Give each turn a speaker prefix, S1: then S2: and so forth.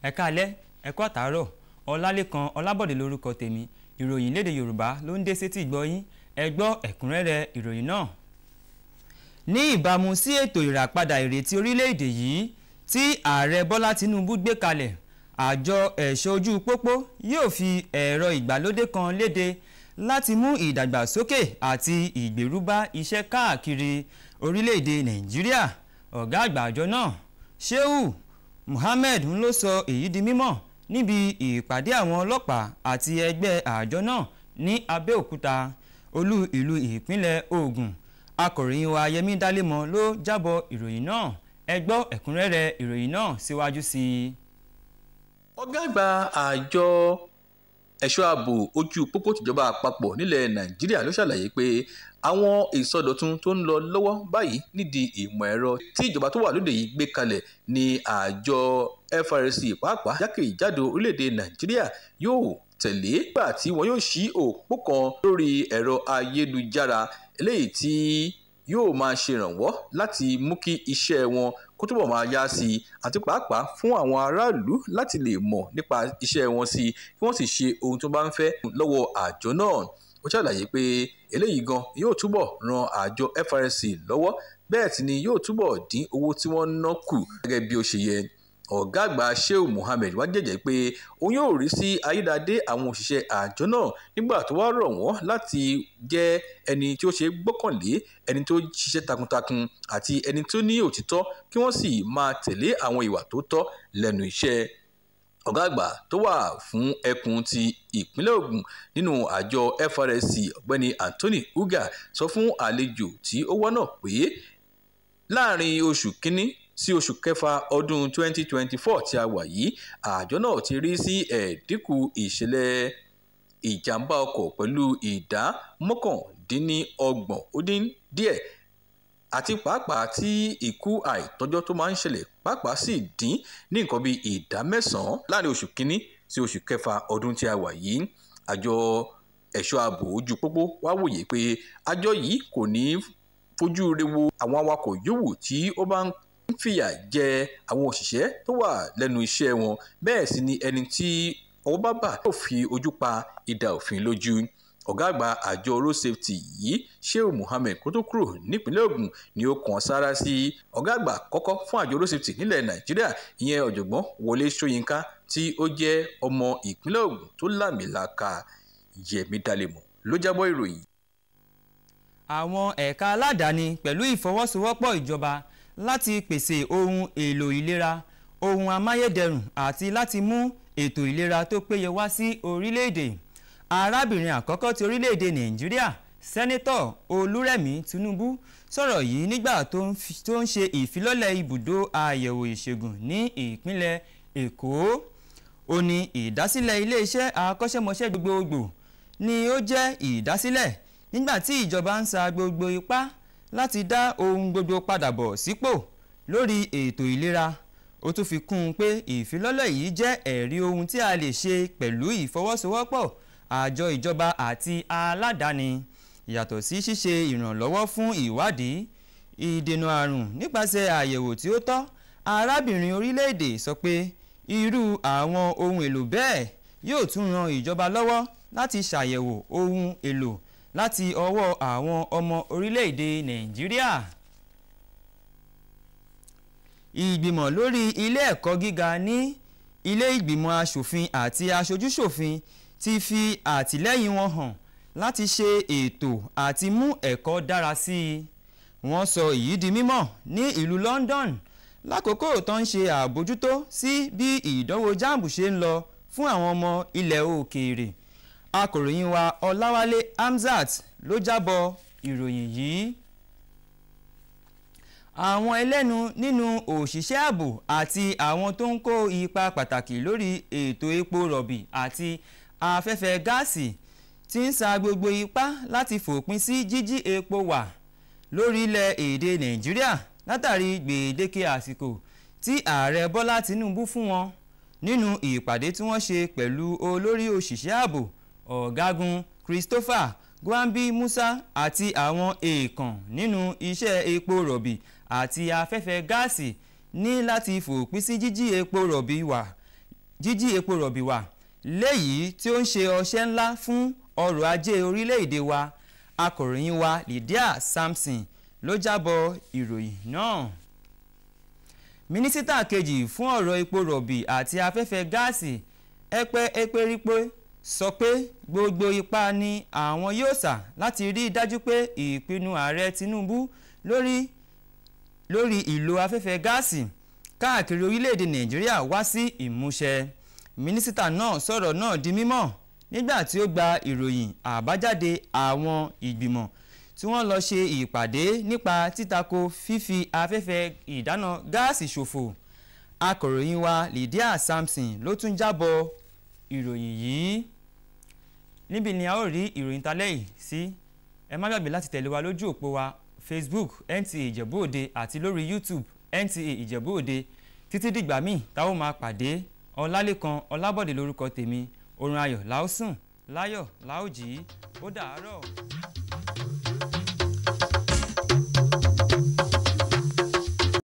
S1: Ẹ káalẹ́, ẹ kú àtàárọ̀. Ọlálékan Ọlábọ̀dé lórúkọ tèmi. Ìròyìn lédè Yorùbá ló ń dé sétí ìgbọ́ yín. Ẹ gbọ́ ẹ̀kúnrẹ́rẹ́ ìròyìn náà. Ní ìbámu sí ètò ìràpadà ìrètí orílẹ̀-èdè yìí tí Ààrẹ Bọ́lá Tinubu gbé kalẹ̀, àjọ ẹ̀ṣọ́ ojú pópó yóò fi ẹ̀rọ ìgbàlódé kan léde láti mú ìdàgbàsókè àti ìgbèrú bá iṣẹ́ káàkiri orílẹ̀-èdè Nàìjíríà. Ọ̀gá àgbà àjọ náà, Shehu Muhammed ń ló sọ èyí di mímọ̀ níbi ìpàdé àwọn ọlọ́pàá àti ẹgbẹ́ àjọ náà ní Abẹ́òkúta, olú ìlú ìpínlẹ̀ Ògùn. Akọ̀ròyìn wa Yẹmí Dálémọ̀ ló jábọ̀ ìròyìn náà. Ẹ gbọ́ ẹ̀kúnrẹ́rẹ́ ìròyìn náà síwájú sí i.
S2: Ọ̀gá àgbà àjọ ẹ̀ṣọ́ ààbò ojú pópó tìjọba àpapọ̀ nílẹ̀ Nàìjíríà ló ṣàlàyé pé àwọn ìsọdọ̀tun tó ń lọ lọ́wọ́ báyìí nídìí ìmọ̀ ẹ̀rọ tí ìjọba tó wà lóde yìí gbé kalẹ̀ ní àjọ FRSC pàápàá jákèjádò orílẹ̀-èdè Nàìjíríà yóò tẹ̀lé nígbà tí wọn yóò ṣí òpó kan lórí ẹ̀rọ ayélujára eléyìí tí yóò máa ṣèrànwọ́ láti mú kí iṣẹ́ wọn kó túbọ̀ máa yá sí i àti pàápàá fún àwọn aráàlú láti lè mọ̀ nípa iṣẹ́ wọn sí i kí wọ́n sì ṣe ohun tó bá ń fẹ́ lọ́wọ́ àjọ náà. Ó ṣàlàyé pé eléyìí gan yóò túbọ̀ ran àjọ FRSC lọ́wọ́, bẹ́ẹ̀ sì ni yóò túbọ̀ dín owó tí wọ́n ń ná kù gẹ́gẹ́ bí ó ṣe yẹ. Ọ̀gá àgbà Shehu Muhammed wá jẹ́jẹ́ pé òun yóò rí sí ayédáadé àwọn òṣìṣẹ́ àjọ náà nígbà tó wá rọ̀ wọ́n láti jẹ́ ẹni tí ó ṣe gbọ́kànlé, ẹni tó ṣiṣẹ́ takuntakun àti ẹni tó ní òtítọ́ kí wọ́n sì máa tẹ̀lé àwọn ìwà tó tọ́ lẹ́nu iṣẹ́. Ọ̀gá àgbà tó wà fún ẹkùn ti ìpínlẹ̀ Ògùn nínú àjọ FRSC ọ̀gbẹ́ni Anthony Uga sọ fún àlejò tí ó wá náà pé láàrin oṣù kínní sí oṣù kẹfà ọdún 2024 tí a wà yìí, àjọ náà ti rí sí ẹ̀dínkù ìṣẹ̀lẹ̀ ìjàmbá ọkọ̀ pẹ̀lú ìdá 29 ó dín díẹ̀ àti pàápàá tí ikú àìtọ́jọ́ tó máa ń ṣẹlẹ̀ pàápàá sì dín ní nǹkan bíi ìdá 9 láàrin oṣù kínní sí oṣù kẹfà ọdún tí a wà yìí. Àjọ ẹ̀ṣọ́ ààbò ojú pópó wá wòye pé àjọ yìí kò ní fojú rewo àwọn awakọ̀ yòówù tí ó bá ń fìyà jẹ àwọn òṣìṣẹ́ tó wà lẹ́nu iṣẹ́ wọn, bẹ́ẹ̀ sì ni ẹni tí ọwọ́ bá bà yóò fi ojú pa idà òfin lójú. Ọ̀gá àgbà àjọ road safety yìí, Shehu Muhammed, kó tó kúrò nípínlẹ̀ Ògùn ni ó kàn sára sí ọ̀gá àgbà kọ́kọ́ fún àjọ road safety nílẹ̀ Nàìjíríà, ìyẹn ọ̀jọ̀gbọ́n Wọlé Ṣóyínká tí ó jẹ́ ọmọ ìpínlẹ̀ Ògùn tó lámìlaka. Yẹmí Dálémọ̀ ló jábọ̀ ìròyìn.
S1: Àwọn ẹ̀ka aládàáni pẹ̀lú ìfọwọ́sowọ́pọ̀ ìjọba láti pèsè ohun èlò ìlera, ohun amáyédẹrùn àti láti mú ètò ìlera tó péye wá sí orílẹ̀-èdè. Arábìnrin àkọ́kọ́ ti orílẹ̀-èdè Nàìjíríà, Sẹ́nétọ̀ Olúrẹ̀mí Tinubu, sọ̀rọ̀ yìí nígbà tó ń ṣe ìfilọ́lẹ̀ ibùdó àyẹ̀wò ìṣègùn ní ìpínlẹ̀ Èkó. Ó ní ìdásílẹ̀ ilé-iṣẹ́ akọ́ṣẹ́mọṣẹ́ gbogbogbò ni ó jẹ́ ìdásílẹ̀ nígbà tí ìjọba ń sa gbogbo ipá láti dá ohun gbogbo padà bọ̀ sípò lórí ètò ìlera. Ó tún fi kún un pé ìfilọ́lẹ̀ yìí jẹ́ ẹ̀rí ohun tí a lè ṣe pẹ̀lú ìfọwọ́sowọ́pọ̀ àjọ ìjọba àti aládàáni, yàtọ̀ sí ṣíṣe ìrànlọ́wọ́ fún ìwádìí ìdènà àrùn nípasẹ̀ àyẹ̀wò tí ó tọ́. Arábìnrin orílẹ̀-èdè sọ pé irú àwọn ohun èlò bẹ́ẹ̀ yóò tún ran ìjọba lọ́wọ́ láti ṣàyẹ̀wò ohun èlò láti ọwọ́ àwọn ọmọ orílẹ̀-èdè Nàìjíríà. Ìgbìmọ̀ lórí ilé ẹ̀kọ́ gíga ní ilé ìgbìmọ̀ aṣòfin àti aṣojúṣòfin ti fi àtìlẹ́yìn wọn hàn láti ṣe ètò àti mú ẹ̀kọ́ dára sí i. Wọ́n sọ èyí di mímọ̀ ní ìlú London lákòókò tó ń ṣe àbójútó sí bí ìdánwò JAMB ṣe ń lọ fún àwọn ọmọ ilẹ̀ òkèèrè. Akọ̀ròyìn wa Ọláwálé Hamzat ló jábọ̀ ìròyìn yìí. Àwọn ẹlẹ́nu nínú òṣìṣẹ́ ààbò àti àwọn tó ń kó ipa pàtàkì lórí ètò epo rọ̀bì àti afẹ́fẹ́ gáàsì ti ń sa gbogbo ipá láti fòpin sí jíjí epo wà lórílẹ̀-èdè Nàìjíríà látàrí gbèdéke àsìkò tí Ààrẹ Bọ́lá Tinubu fún wọn nínú ìpàdé tí wọ́n ṣe pẹ̀lú olórí òṣìṣẹ́ ààbò Ọ̀gágun Christopher Gwambi Musa àti àwọn èèkàn nínú iṣẹ́ epo rọ̀bì àti afẹ́fẹ́ gáàsì ní láti fòpin sí jíjí epo rọ̀bì wà jíjí epo rọ̀bì wà léyìí tí ó ń ṣe ọṣẹ́ ńlá fún ọrọ̀ ajé orílẹ̀-èdè wa. Akọ̀ròyìn wa Lydia Samson ló jábọ̀ ìròyìn náà. Mínísítà kejì fún ọ̀rọ̀ epo rọ̀bì àti afẹ́fẹ́ gáàsì Ekperípé sọ pé gbogbo ipá ni àwọn yóò sà láti rí dájú pé ìpinnu ààrẹ Tinubu lórí ìlò afẹ́fẹ́ gáàsì káàkiri orílẹ̀-èdè Nàìjíríà wá sí ìmúṣẹ. Mínísítà náà sọ̀rọ̀ náà di mímọ̀ nígbà tí ó gba ìròyìn àbájáde àwọn ìgbìmọ̀ tí wọ́n lọ ṣe ìpàdé nípa títako fífi afẹ́fẹ́ ìdáná gáàsì ṣòfò. Akọ̀ròyìn wa Lydia Samson ló tún jábọ̀ ìròyìn yìí. Níbi ni a ó rí ìròyìn talẹ́ yìí sí. Ẹ má gbàgbé láti tẹ̀lé wa lójú òpó wa Facebook NTA Ìjẹ̀bú Òde àti lórí YouTube NTA Ìjẹ̀bú Òde. Títí dìgbà míì tá ó máa pàdé. Ọlálékan Ọlábọ̀dé lórúkọ tèmi. Orun ayọ̀ la ó sùn, láyọ̀ la ó jí. Ó dàárọ̀.